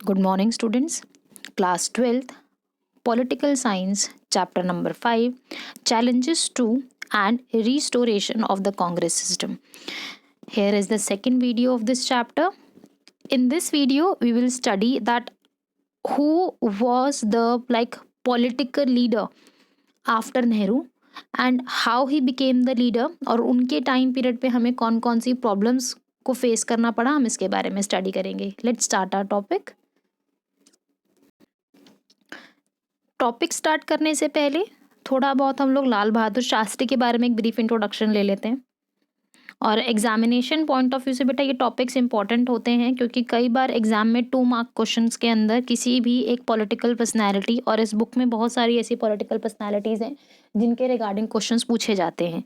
Good morning, students. Class 12th, Political Science, Chapter number 5, Challenges to and Restoration of the Congress System. Here is the second video of this chapter. In this video, we will study that who was the political leader after Nehru and how he became the leader और उनके time period पे हमें कौन कौन सी problems को face करना पड़ा, हम इसके बारे में स्टडी करेंगे. Let's start our topic. Topic start करने से पहले थोड़ा बहुत हम लोग लाल बहादुर शास्त्री के बारे में एक ब्रीफ इंट्रोडक्शन ले लेते हैं. और एग्जामिनेशन पॉइंट ऑफ व्यू से बेटा ये टॉपिक्स इंपॉर्टेंट होते हैं क्योंकि कई बार एग्जाम में 2 मार्क क्वेश्चंस के अंदर किसी भी एक पॉलिटिकल पर्सनैलिटी, और इस बुक में बहुत सारी ऐसी पॉलिटिकल पर्सनैलिटीज़ हैं जिनके रिगार्डिंग क्वेश्चंस पूछे जाते हैं.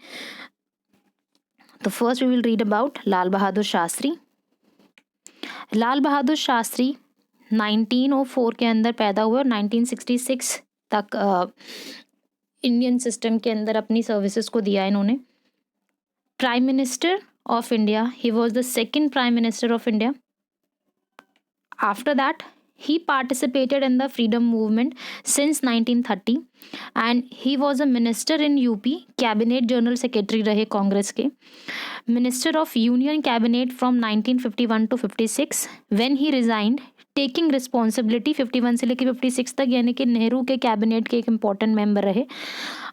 तो first we will read about Lal Bahadur Shastri. Lal Bahadur Shastri 1904 के अंदर पैदा हुए और 1966 तक इंडियन सिस्टम के अंदर अपनी सर्विसेज को दिया इन्होंने. Prime minister of India, he was the second prime minister of India. After that he participated in the freedom movement since 1930 and he was a minister in UP, cabinet general secretary रहे कांग्रेस के. minister of union cabinet from 1951 to 56 when he resigned, taking responsibility 51 से लेकर 56 तक, यानी कि नेहरू के cabinet के एक इम्पॉर्टेंट मेंबर रहे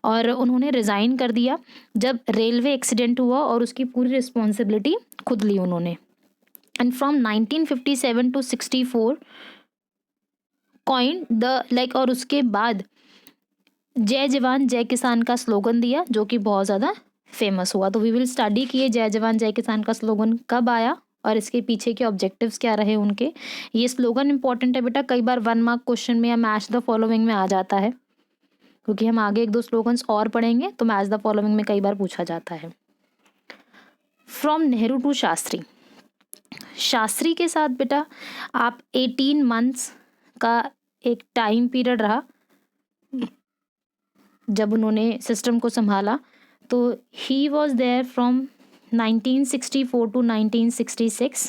और उन्होंने रिज़ाइन कर दिया जब रेलवे एक्सीडेंट हुआ और उसकी पूरी रिस्पॉन्सिबिलिटी खुद ली उन्होंने. And from 1957 to 64 coin the और उसके बाद जय जवान जय किसान का स्लोगन दिया जो कि बहुत ज़्यादा फेमस हुआ. तो वी विल स्टडी कि ये जय जवान जय किसान का स्लोगन कब आया और इसके पीछे के ऑब्जेक्टिव्स क्या रहे उनके. ये स्लोगन इंपॉर्टेंट है बेटा, कई बार 1 मार्क क्वेश्चन में या मैच द फॉलोइंग में आ जाता है क्योंकि हम आगे 1-2 स्लोगन्स और पढ़ेंगे तो मैच द फॉलोइंग में कई बार पूछा जाता है. From Nehru to Shastri. शास्त्री के साथ बेटा आप 18 मंथ्स का एक टाइम पीरियड रहा जब उन्होंने सिस्टम को संभाला. तो he was there from 1964 to 1966.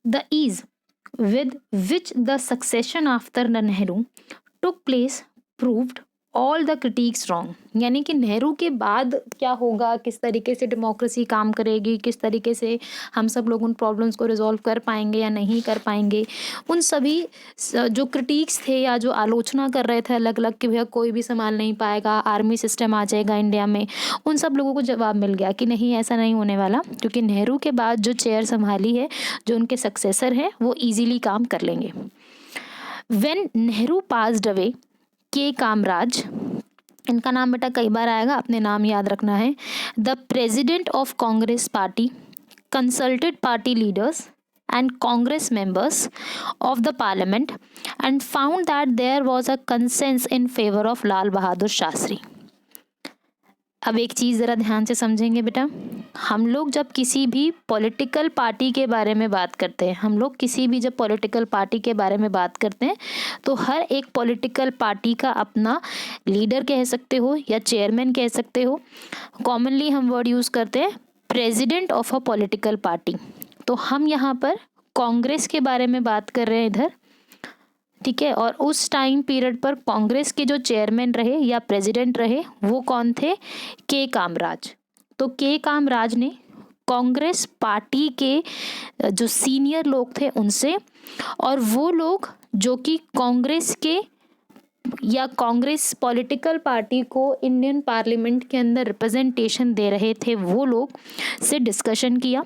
The ease with which the succession after Nehru took place proved all the critics wrong. यानी कि नेहरू के बाद क्या होगा, किस तरीके से डेमोक्रेसी काम करेगी, किस तरीके से हम सब लोग उन प्रॉब्लम्स को रिजॉल्व कर पाएंगे या नहीं कर पाएंगे, उन सभी जो क्रिटिक्स थे या जो आलोचना कर रहे थे अलग अलग कि भैया कोई भी संभाल नहीं पाएगा, आर्मी सिस्टम आ जाएगा इंडिया में, उन सब लोगों को जवाब मिल गया कि नहीं, ऐसा नहीं होने वाला क्योंकि नेहरू के बाद जो चेयर संभाली है, जो उनके सक्सेसर हैं, वो ईजीली काम कर लेंगे. व्हेन नेहरू पास्ड अवे, के कामराज, इनका नाम बेटा कई बार आएगा, अपने नाम याद रखना है. The president of Congress party consulted party leaders and Congress members of the parliament and found that there was a consensus in favor of लाल बहादुर शास्त्री. अब एक चीज़ ज़रा ध्यान से समझेंगे बेटा, हम लोग जब किसी भी पॉलिटिकल पार्टी के बारे में बात करते हैं, जब पॉलिटिकल पार्टी के बारे में बात करते हैं तो हर एक पॉलिटिकल पार्टी का अपना लीडर कह सकते हो या चेयरमैन कह सकते हो. कॉमनली हम वर्ड यूज़ करते हैं president of a political party. तो हम यहाँ पर कांग्रेस के बारे में बात कर रहे हैं इधर, ठीक है. और उस टाइम पीरियड पर कांग्रेस के जो चेयरमैन रहे या प्रेसिडेंट रहे वो कौन थे, के कामराज. तो के कामराज ने कांग्रेस पार्टी के जो सीनियर लोग थे उनसे, और वो लोग जो कि कांग्रेस के या कांग्रेस पॉलिटिकल पार्टी को इंडियन पार्लियामेंट के अंदर रिप्रेजेंटेशन दे रहे थे, वो लोग से डिस्कशन किया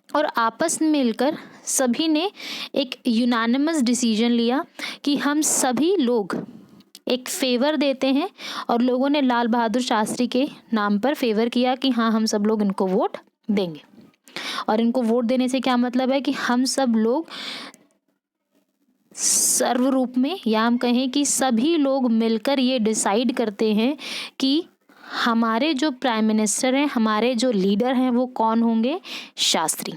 और आपस में मिलकर सभी ने एक यूनानिमस डिसीजन लिया कि हम सभी लोग एक फेवर देते हैं, और लोगों ने लाल बहादुर शास्त्री के नाम पर फेवर किया कि हाँ, हम सब लोग इनको वोट देंगे. और इनको वोट देने से क्या मतलब है कि हम सब लोग सर्व रूप में, या हम कहें कि सभी लोग मिलकर ये डिसाइड करते हैं कि हमारे जो प्राइम मिनिस्टर हैं, हमारे जो लीडर हैं, वो कौन होंगे, Shastri.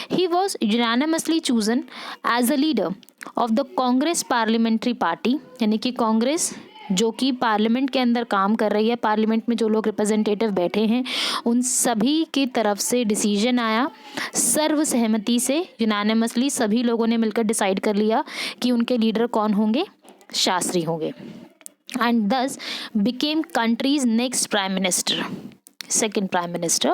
He was unanimously chosen as a leader of the Congress parliamentary party, यानी कि कांग्रेस जो कि पार्लियामेंट के अंदर काम कर रही है, पार्लियामेंट में जो लोग रिप्रेजेंटेटिव बैठे हैं उन सभी की तरफ से डिसीजन आया, सर्वसहमति से, यूनानिमसली सभी लोगों ने मिलकर डिसाइड कर लिया कि उनके लीडर कौन होंगे, शास्त्री होंगे, and thus became country's next prime minister, second prime minister.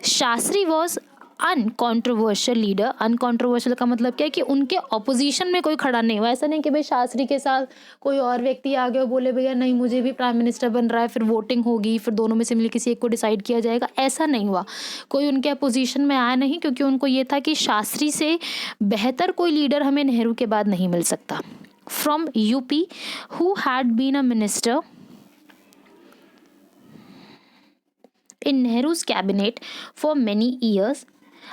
Shastri was uncontroversial leader. Uncontroversial का मतलब क्या है कि उनके ऑपोजिशन में कोई खड़ा नहीं हुआ। ऐसा नहीं कि भाई शास्त्री के साथ कोई और व्यक्ति आ गया और बोले भैया नहीं मुझे भी प्राइम मिनिस्टर बन रहा है, फिर वोटिंग होगी, फिर दोनों में से मिल किसी एक को डिसाइड किया जाएगा, ऐसा नहीं हुआ। कोई उनके अपोजिशन में आया नहीं, क्योंकि उनको ये था कि शास्त्री से बेहतर कोई लीडर हमें नेहरू के बाद नहीं मिल सकता। From UP, who had been a minister in Nehru's cabinet for many years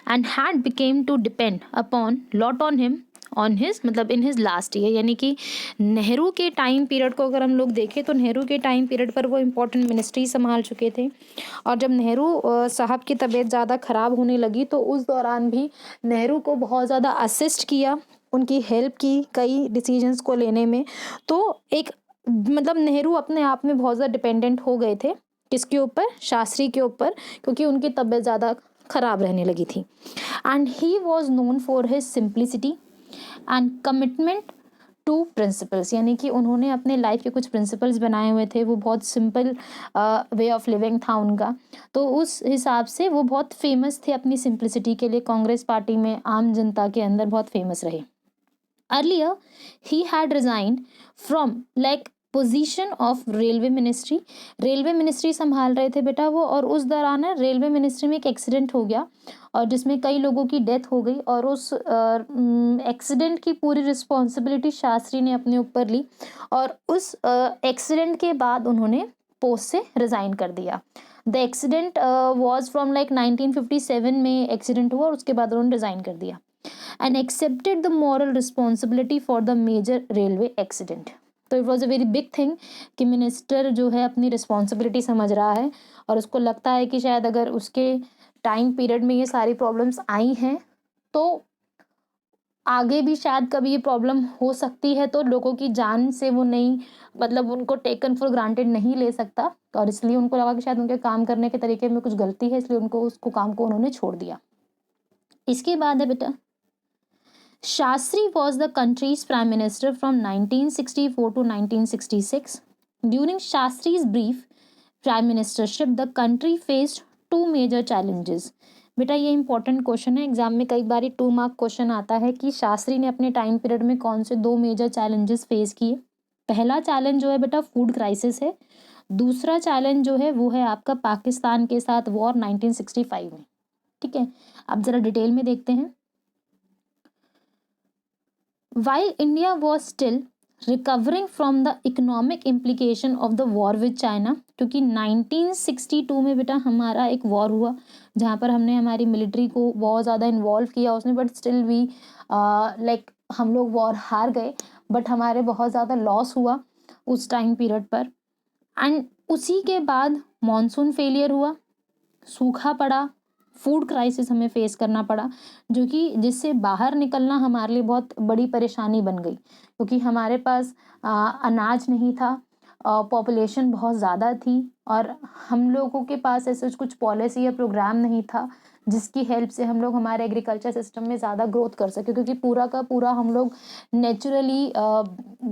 and had become to depend upon lot on him on his मतलब in his last year, यानी कि नेहरू के टाइम पीरियड को अगर हम लोग देखें तो नेहरू के टाइम पीरियड पर वो इम्पोर्टेंट मिनिस्ट्री संभाल चुके थे। और जब नेहरू साहब की तबीयत ज़्यादा ख़राब होने लगी तो उस दौरान भी नेहरू को बहुत ज़्यादा असिस्ट किया, उनकी हेल्प की कई डिसीजंस को लेने में। तो एक मतलब नेहरू अपने आप में बहुत ज़्यादा डिपेंडेंट हो गए थे, किसके ऊपर, शास्त्री के ऊपर, क्योंकि उनकी तबीयत ज़्यादा ख़राब रहने लगी थी। And he was known for his simplicity and commitment to principles, यानी कि उन्होंने अपने लाइफ के कुछ प्रिंसिपल्स बनाए हुए थे, वो बहुत सिंपल वे ऑफ लिविंग था उनका, तो उस हिसाब से वो बहुत फेमस थे अपनी सिंप्लिसिटी के लिए। कांग्रेस पार्टी में आम जनता के अंदर बहुत फेमस रहे। Earlier, he had resigned from position of railway ministry. Railway ministry संभाल रहे थे बेटा वो, और उस दौरान रेलवे मिनिस्ट्री में एक एक्सीडेंट हो गया और जिसमें कई लोगों की डेथ हो गई, और उस एक्सीडेंट की पूरी रिस्पॉन्सिबिलिटी शास्त्री ने अपने ऊपर ली, और उस एक्सीडेंट के बाद उन्होंने पोस्ट से रिज़ाइन कर दिया। द एक्सीडेंट वॉज फ्रॉम 1957 में एक्सीडेंट हुआ और उसके बाद उन्होंने रिज़ाइन कर दिया। and accepted the moral responsibility for the major railway accident। तो it was a very big thing कि मिनिस्टर जो है अपनी रिस्पॉन्सिबिलिटी समझ रहा है और उसको लगता है कि शायद अगर उसके टाइम पीरियड में ये सारी प्रॉब्लम्स आई हैं तो आगे भी शायद कभी ये प्रॉब्लम हो सकती है, तो लोगों की जान से वो नहीं, मतलब उनको टेकन फॉर ग्रांटेड नहीं ले सकता, और इसलिए उनको लगा कि शायद उनके काम करने के तरीके में कुछ गलती है, इसलिए उनको उसको काम को उन्होंने छोड़ दिया। इसके बाद है बेटा, Shastri was the country's prime minister from 1964 to 1966. During Shastri's brief prime ministership, the country faced two major challenges. बेटा ये इंपॉर्टेंट क्वेश्चन है, एग्जाम में कई बार 2 मार्क क्वेश्चन आता है कि शास्त्री ने अपने टाइम पीरियड में कौन से 2 मेजर चैलेंजेस फेस किए। पहला चैलेंज जो है बेटा फूड क्राइसिस है, दूसरा चैलेंज जो है वो है आपका पाकिस्तान के साथ वॉर 1965 में। ठीक है, अब ज़रा डिटेल में देखते हैं। While India was still recovering from the economic implication of the war with China, क्योंकि 1962 में बेटा हमारा एक वॉर हुआ जहाँ पर हमने हमारी मिलिट्री को बहुत ज़्यादा इन्वॉल्व किया उसने, बट स्टिल वी हम लोग वॉर हार गए, बट हमारे बहुत ज़्यादा लॉस हुआ उस टाइम पीरियड पर। एंड उसी के बाद मॉनसून फेलियर हुआ, सूखा पड़ा, फूड क्राइसिस हमें फेस करना पड़ा, जो कि जिससे बाहर निकलना हमारे लिए बहुत बड़ी परेशानी बन गई, क्योंकि हमारे पास अनाज नहीं था, पॉपुलेशन बहुत ज़्यादा थी, और हम लोगों के पास ऐसे कुछ पॉलिसी या प्रोग्राम नहीं था जिसकी हेल्प से हम लोग हमारे एग्रीकल्चर सिस्टम में ज़्यादा ग्रोथ कर सके, क्योंकि पूरा का पूरा हम लोग नेचुरली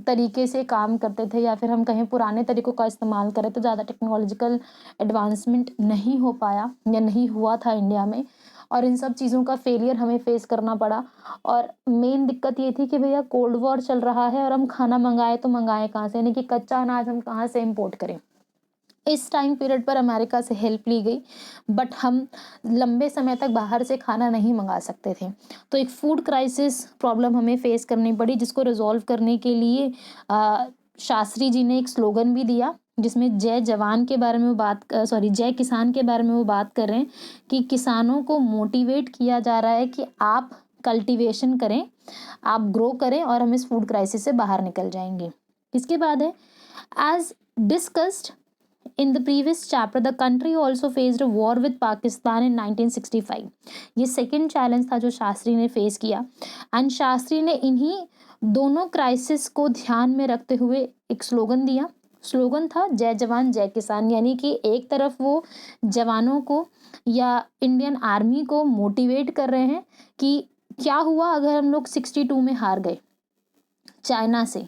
तरीके से काम करते थे, या फिर हम कहें पुराने तरीक़ों का इस्तेमाल करें तो ज़्यादा टेक्नोलॉजिकल एडवांसमेंट नहीं हो पाया या नहीं हुआ था इंडिया में, और इन सब चीज़ों का फेलियर हमें फेस करना पड़ा। और मेन दिक्कत ये थी कि भैया कोल्ड वॉर चल रहा है और हम खाना मंगाए तो मंगाए कहाँ से, यानी कि कच्चा अनाज हम कहाँ से इम्पोर्ट करें। इस टाइम पीरियड पर अमेरिका से हेल्प ली गई, बट हम लंबे समय तक बाहर से खाना नहीं मंगा सकते थे, तो एक फूड क्राइसिस प्रॉब्लम हमें फेस करनी पड़ी, जिसको रिजॉल्व करने के लिए शास्त्री जी ने एक स्लोगन भी दिया जिसमें जय जवान के बारे में वो जय किसान के बारे में वो बात कर रहे हैं कि किसानों को मोटिवेट किया जा रहा है कि आप कल्टीवेशन करें, आप ग्रो करें और हम इस फूड क्राइसिस से बाहर निकल जाएंगे। इसके बाद है, as discussed in the previous chapter, the country also faced a war with Pakistan in 1965। ये सेकेंड चैलेंज था जो शास्त्री ने फेस किया, एंड शास्त्री ने इन्हीं दोनों क्राइसिस को ध्यान में रखते हुए एक स्लोगन दिया, स्लोगन था जय जवान जय किसान, यानी कि एक तरफ वो जवानों को या इंडियन आर्मी को मोटिवेट कर रहे हैं कि क्या हुआ अगर हम लोग 62 में हार गए चाइना से,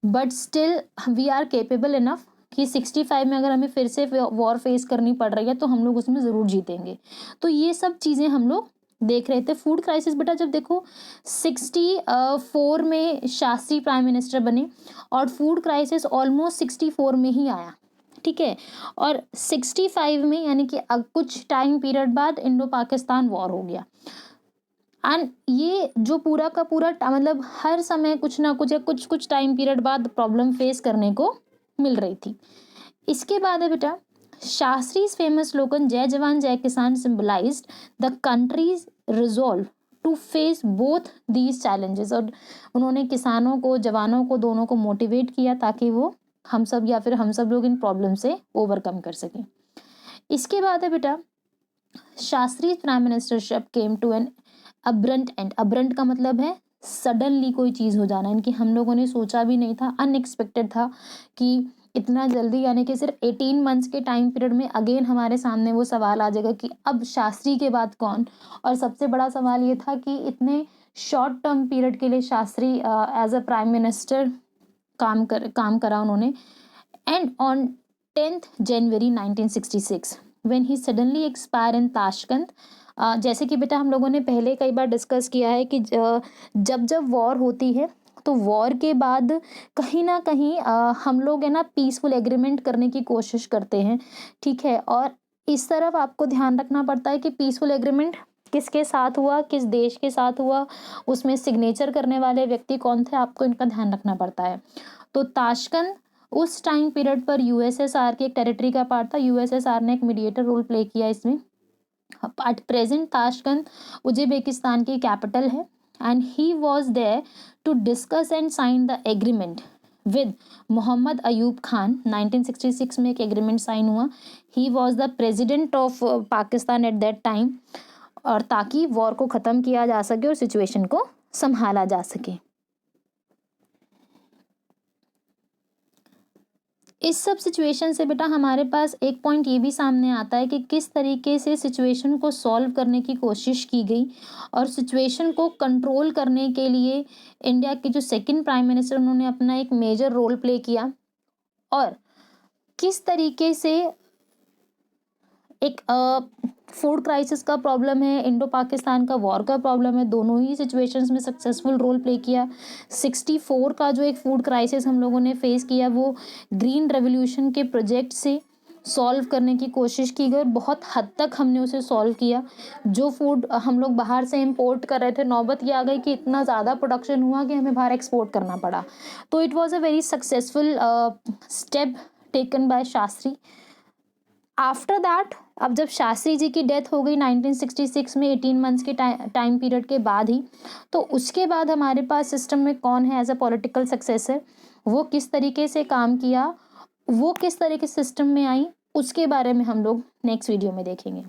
but still we are capable enough कि 65 में अगर हमें फिर से वॉर फेस करनी पड़ रही है तो हम लोग उसमें ज़रूर जीतेंगे। तो ये सब चीज़ें हम लोग देख रहे थे। फूड क्राइसिस बेटा जब देखो 64 में शास्त्री प्राइम मिनिस्टर बने और फूड क्राइसिस ऑलमोस्ट 64 में ही आया, ठीक है। और 65 में यानी कि कुछ टाइम पीरियड बाद इंडो पाकिस्तान वॉर हो गया। एंड ये जो पूरा का पूरा मतलब हर समय कुछ ना कुछ या कुछ कुछ टाइम पीरियड बाद प्रॉब्लम फेस करने को मिल रही थी। इसके बाद है बेटा शास्त्रीज फेमस स्लोगन जय जवान जय किसान symbolised the country's resolve to face both these challenges. और उन्होंने किसानों को जवानों को दोनों को मोटिवेट किया ताकि वो हम सब या फिर हम सब लोग इन प्रॉब्लम से ओवरकम कर सकें। इसके बाद है बेटा Shastri prime ministership came to an abrupt end. Abrupt का मतलब है सडनली कोई चीज़ हो जाना, इनकी हम लोगों ने सोचा भी नहीं था, अनएक्सपेक्टेड था कि इतना जल्दी, यानी कि सिर्फ 18 मंथ्स के टाइम पीरियड में अगेन हमारे सामने वो सवाल आ जाएगा कि अब शास्त्री के बाद कौन। और सबसे बड़ा सवाल ये था कि इतने शॉर्ट टर्म पीरियड के लिए Shastri as a prime minister काम करा उन्होंने। And on 10th January 1966 when he suddenly expire in Tashkent. जैसे कि बेटा हम लोगों ने पहले कई बार डिस्कस किया है कि जब जब वॉर होती है तो वॉर के बाद कहीं ना कहीं हम लोग है ना पीसफुल एग्रीमेंट करने की कोशिश करते हैं, ठीक है। और इस तरफ आपको ध्यान रखना पड़ता है कि पीसफुल एग्रीमेंट किसके साथ हुआ, किस देश के साथ हुआ, उसमें सिग्नेचर करने वाले व्यक्ति कौन थे, आपको इनका ध्यान रखना पड़ता है। तो ताशकंद उस टाइम पीरियड पर यूएसएसआर की एक टेरिटरी का पार्ट था। यूएसएसआर ने एक मीडिएटर रोल प्ले किया इसमें। एट प्रेजेंट ताशकंद उज्बेकिस्तान की कैपिटल है। And he was there to discuss and sign the agreement with Mohammad Ayub Khan. 1966 में एक एग्रीमेंट साइन हुआ। He was the president of Pakistan at that time, और ताकि वॉर को ख़त्म किया जा सके और सिचुएशन को संभाला जा सके। इस सब सिचुएशन से बेटा हमारे पास एक पॉइंट ये भी सामने आता है कि किस तरीके से सिचुएशन को सॉल्व करने की कोशिश की गई, और सिचुएशन को कंट्रोल करने के लिए इंडिया के जो सेकंड प्राइम मिनिस्टर उन्होंने अपना एक मेजर रोल प्ले किया। और किस तरीके से एक फूड क्राइसिस का प्रॉब्लम है, इंडो पाकिस्तान का वॉर का प्रॉब्लम है, दोनों ही सिचुएशंस में सक्सेसफुल रोल प्ले किया। 64 का जो एक फूड क्राइसिस हम लोगों ने फेस किया वो ग्रीन रेवोल्यूशन के प्रोजेक्ट से सॉल्व करने की कोशिश की गई और बहुत हद तक हमने उसे सॉल्व किया। जो फूड हम लोग बाहर से इंपोर्ट कर रहे थे, नौबत ये आ गई कि इतना ज़्यादा प्रोडक्शन हुआ कि हमें बाहर एक्सपोर्ट करना पड़ा। तो it was a very successful step taken by Shastri. After that अब जब शास्त्री जी की डेथ हो गई 1966 में 18 मंथ्स के टाइम पीरियड के बाद ही, तो उसके बाद हमारे पास सिस्टम में कौन है एज अ पॉलिटिकल सक्सेसर, वो किस तरीके से काम किया, वो किस तरीके से सिस्टम में आई, उसके बारे में हम लोग नेक्स्ट वीडियो में देखेंगे।